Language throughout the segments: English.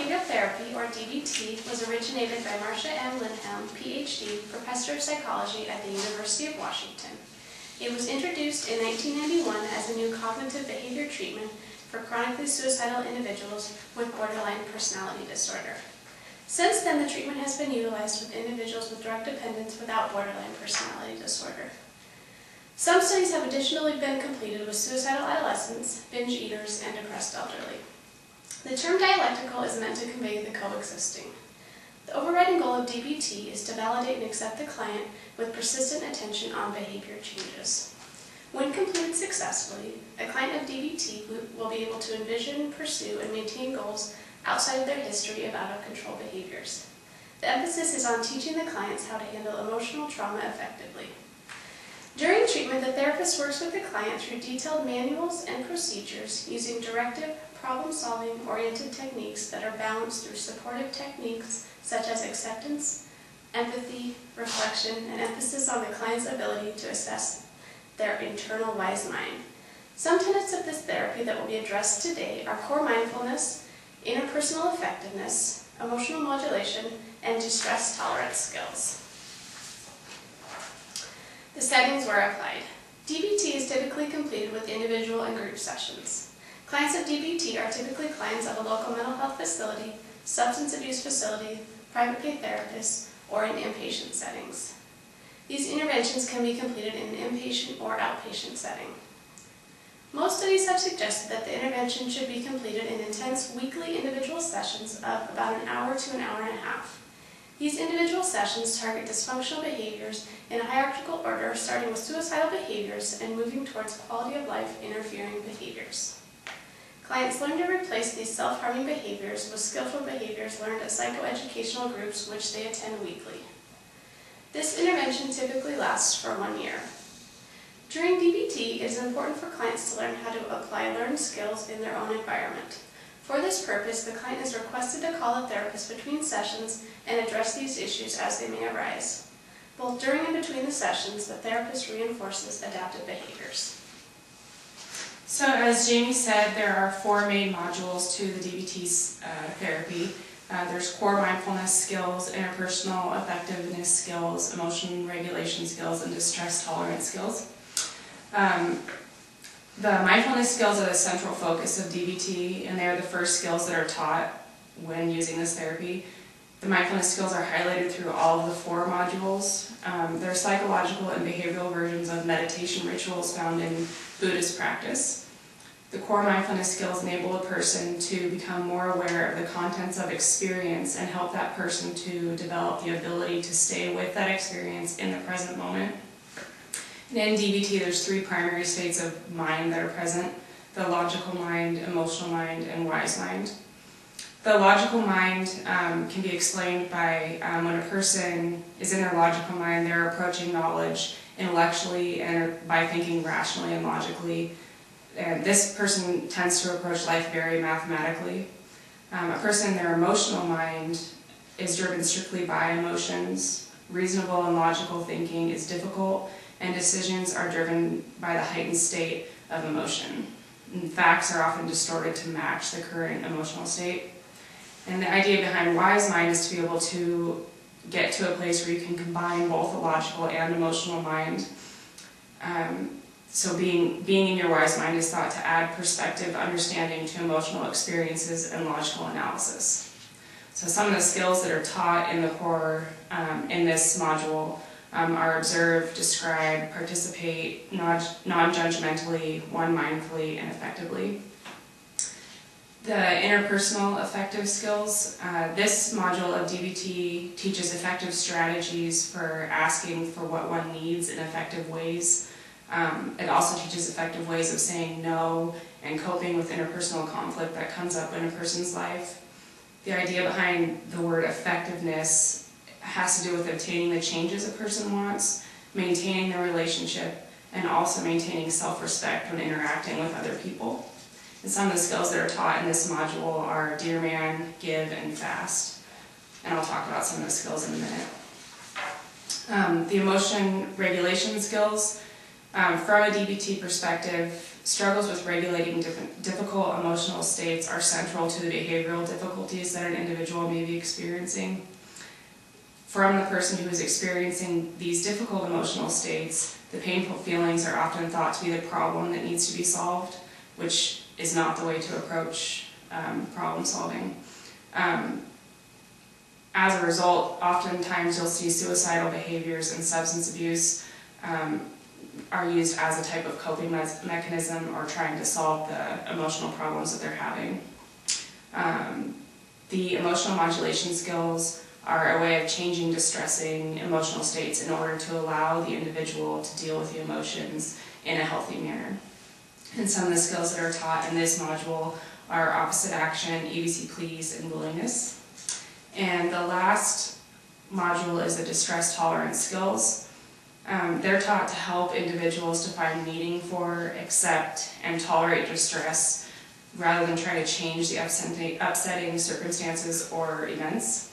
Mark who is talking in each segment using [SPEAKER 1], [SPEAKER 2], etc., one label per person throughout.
[SPEAKER 1] Qualitative Therapy, or DBT, was originated by Marcia M. Linham, Ph.D., Professor of Psychology at the University of Washington. It was introduced in 1991 as a new cognitive behavior treatment for chronically suicidal individuals with borderline personality disorder. Since then, the treatment has been utilized with individuals with drug dependence without borderline personality disorder. Some studies have additionally been completed with suicidal adolescents, binge eaters, and depressed elderly. The term dialectical is meant to convey the coexisting. The overriding goal of DBT is to validate and accept the client with persistent attention on behavior changes. When completed successfully, a client of DBT will be able to envision, pursue, and maintain goals outside of their history of out-of-control behaviors. The emphasis is on teaching the clients how to handle emotional trauma effectively. During treatment, the therapist works with the client through detailed manuals and procedures using directive, problem-solving oriented techniques that are balanced through supportive techniques such as acceptance, empathy, reflection, and emphasis on the client's ability to assess their internal wise mind. Some tenets of this therapy that will be addressed today are core mindfulness, interpersonal effectiveness, emotional modulation, and distress tolerance skills. The settings were applied. DBT is typically completed with individual and group sessions. Clients of DBT are typically clients of a local mental health facility, substance abuse facility, private pay therapists, or in inpatient settings. These interventions can be completed in an inpatient or outpatient setting. Most studies have suggested that the intervention should be completed in intense weekly individual sessions of about an hour to an hour and a half. These individual sessions target dysfunctional behaviors in a hierarchical order, starting with suicidal behaviors and moving towards quality of life interfering behaviors. Clients learn to replace these self-harming behaviors with skillful behaviors learned at psychoeducational groups which they attend weekly. This intervention typically lasts for 1 year. During DBT, it is important for clients to learn how to apply learned skills in their own environment. For this purpose, the client is requested to call a therapist between sessions and address these issues as they may arise. Both during and between the sessions, the therapist reinforces adaptive behaviors.
[SPEAKER 2] So as Jamie said, there are 4 main modules to the DBT therapy. There's core mindfulness skills, interpersonal effectiveness skills, emotion regulation skills, and distress tolerance skills. The mindfulness skills are the central focus of DBT, and they are the first skills that are taught when using this therapy. The mindfulness skills are highlighted through all of the 4 modules. They're psychological and behavioral versions of meditation rituals found in Buddhist practice. The core mindfulness skills enable a person to become more aware of the contents of experience and help that person to develop the ability to stay with that experience in the present moment. And in DBT, there's 3 primary states of mind that are present: the logical mind, emotional mind, and wise mind. The logical mind can be explained by when a person is in their logical mind, they're approaching knowledge intellectually and by thinking rationally and logically. And this person tends to approach life very mathematically. A person in their emotional mind is driven strictly by emotions. Reasonable and logical thinking is difficult, and decisions are driven by the heightened state of emotion. And facts are often distorted to match the current emotional state. And the idea behind wise mind is to be able to get to a place where you can combine both the logical and emotional mind. So being in your wise mind is thought to add perspective, understanding to emotional experiences and logical analysis. So some of the skills that are taught in the core in this module are observe, describe, participate, non-judgmentally, one mindfully, and effectively. The interpersonal affective skills. This module of DBT teaches effective strategies for asking for what one needs in effective ways. It also teaches effective ways of saying no and coping with interpersonal conflict that comes up in a person's life. The idea behind the word effectiveness has to do with obtaining the changes a person wants, maintaining the relationship, and also maintaining self-respect when interacting with other people. And some of the skills that are taught in this module are dear man, give, and fast. And I'll talk about some of the skills in a minute. The emotion regulation skills. From a DBT perspective, struggles with regulating difficult emotional states are central to the behavioral difficulties that an individual may be experiencing. From the person who is experiencing these difficult emotional states, the painful feelings are often thought to be the problem that needs to be solved, which is not the way to approach problem solving. As a result, oftentimes you'll see suicidal behaviors and substance abuse are used as a type of coping mechanism or trying to solve the emotional problems that they're having. The emotional modulation skills are a way of changing distressing emotional states in order to allow the individual to deal with the emotions in a healthy manner. And some of the skills that are taught in this module are opposite action, ABC please, and willingness. And the last module is the distress tolerance skills. They're taught to help individuals to find meaning for, accept, and tolerate distress rather than try to change the upsetting circumstances or events.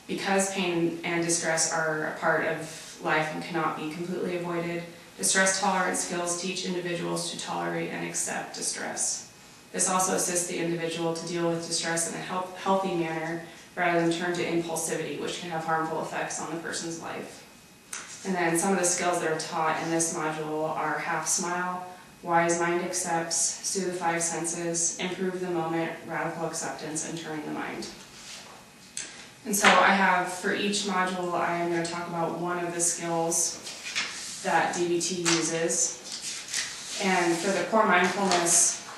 [SPEAKER 2] Because pain and distress are a part of life and cannot be completely avoided, distress tolerance skills teach individuals to tolerate and accept distress. This also assists the individual to deal with distress in a healthy manner rather than turn to impulsivity, which can have harmful effects on the person's life. And then some of the skills that are taught in this module are half smile, wise mind accepts, soothe the five senses, improve the moment, radical acceptance, and turning the mind. And so I have, for each module, I am going to talk about one of the skills that DBT uses. And for the core mindfulness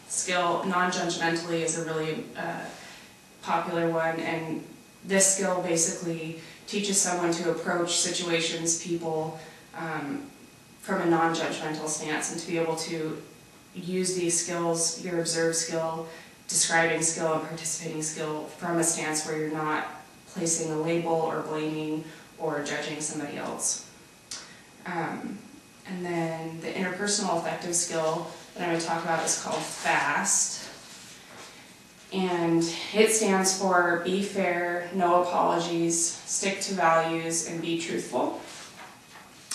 [SPEAKER 2] skill, non-judgmentally is a really popular one, and this skill basically teaches someone to approach situations, people, from a non-judgmental stance, and to be able to use these skills, your observed skill, describing skill, and participating skill from a stance where you're not placing a label or blaming or judging somebody else. And then the interpersonal affective skill that I'm going to talk about is called FAST. And it stands for be fair, no apologies, stick to values, and be truthful.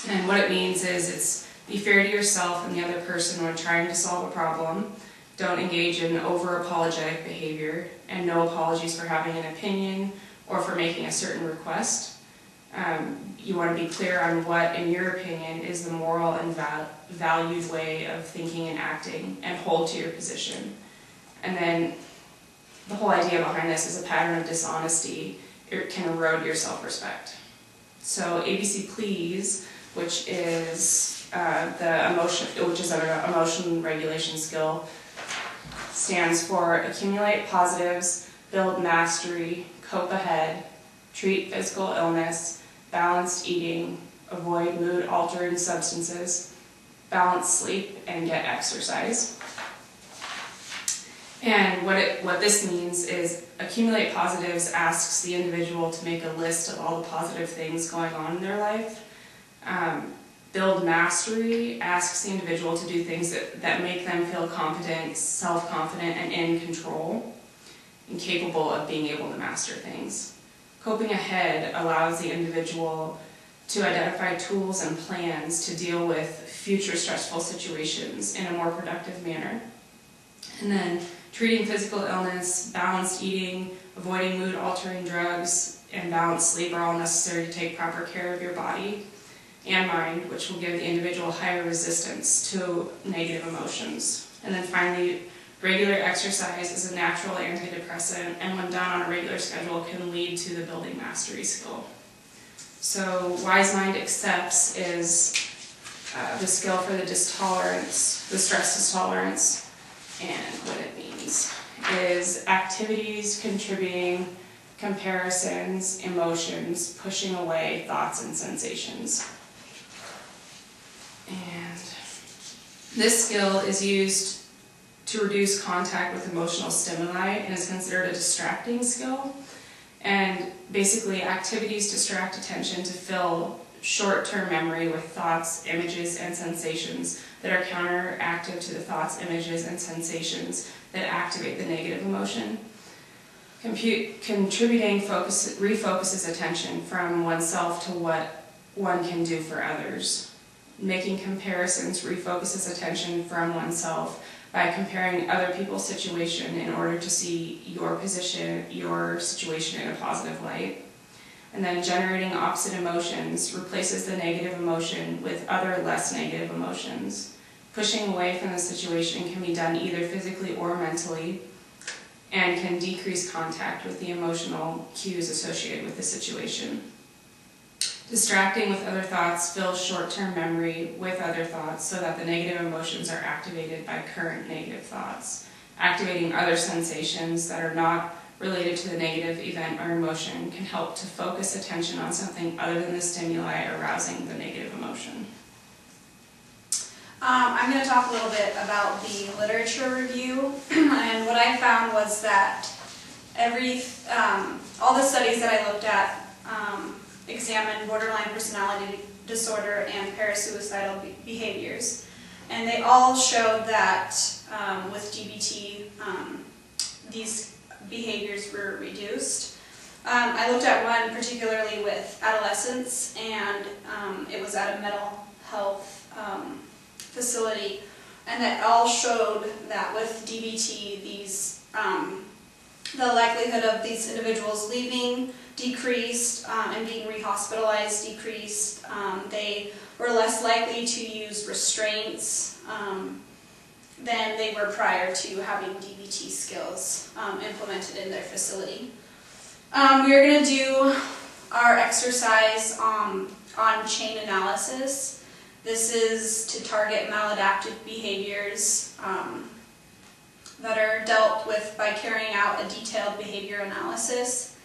[SPEAKER 2] And what it means is it's be fair to yourself and the other person when trying to solve a problem. Don't engage in over-apologetic behavior, and no apologies for having an opinion or for making a certain request. You want to be clear on what, in your opinion, is the moral and valued way of thinking and acting, and hold to your position. And then the whole idea behind this is a pattern of dishonesty. It can erode your self-respect. So ABC Please, which is an emotion regulation skill, stands for accumulate positives, build mastery, cope ahead, treat physical illness, balanced eating, avoid mood-altering substances, balance sleep, and get exercise. And what this means is accumulate positives asks the individual to make a list of all the positive things going on in their life. Build mastery asks the individual to do things that make them feel competent, self-confident, and in control, and capable of being able to master things. Coping ahead allows the individual to identify tools and plans to deal with future stressful situations in a more productive manner. And then treating physical illness, balanced eating, avoiding mood-altering drugs, and balanced sleep are all necessary to take proper care of your body and mind, which will give the individual higher resistance to negative emotions. And then finally, regular exercise is a natural antidepressant, and when done on a regular schedule can lead to the building mastery skill. So wise mind accepts is the skill for the stress tolerance, and what it means is activities contributing, comparisons, emotions, pushing away thoughts and sensations. And this skill is used to reduce contact with emotional stimuli and is considered a distracting skill. And basically, activities distract attention to fill short-term memory with thoughts, images, and sensations that are counteractive to the thoughts, images, and sensations that activate the negative emotion. Contributing refocuses attention from oneself to what one can do for others. Making comparisons refocuses attention from oneself by comparing other people's situation in order to see your situation in a positive light. And then generating opposite emotions replaces the negative emotion with other less negative emotions. Pushing away from the situation can be done either physically or mentally, and can decrease contact with the emotional cues associated with the situation. Distracting with other thoughts fills short-term memory with other thoughts so that the negative emotions are activated by current negative thoughts. Activating other sensations that are not related to the negative event or emotion can help to focus attention on something other than the stimuli arousing the negative emotion.
[SPEAKER 3] I'm going to talk a little bit about the literature review, and what I found was that all the studies that I looked at examined borderline personality disorder and parasuicidal behaviors, and they all showed that with DBT these behaviors were reduced. I looked at one particularly with adolescents, and it was at a mental health facility, and that all showed that with DBT the likelihood of these individuals leaving decreased and being rehospitalized decreased. They were less likely to use restraints than they were prior to having DBT skills implemented in their facility. We're going to do our exercise on chain analysis. This is to target maladaptive behaviors that are dealt with by carrying out a detailed behavior analysis.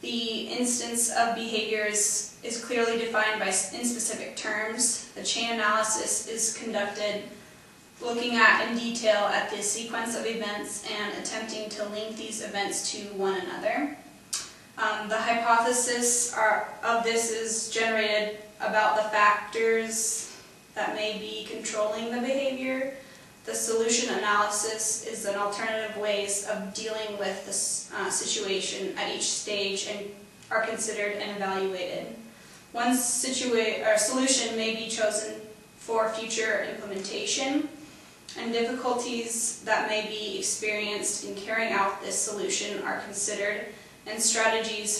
[SPEAKER 3] The instance of behaviors is clearly defined in specific terms. The chain analysis is conducted looking at in detail at the sequence of events and attempting to link these events to one another. The hypothesis of this is generated about the factors that may be controlling the behavior. The solution analysis is an alternative ways of dealing with this situation at each stage and are considered and evaluated. One solution may be chosen for future implementation, and difficulties that may be experienced in carrying out this solution are considered, and strategies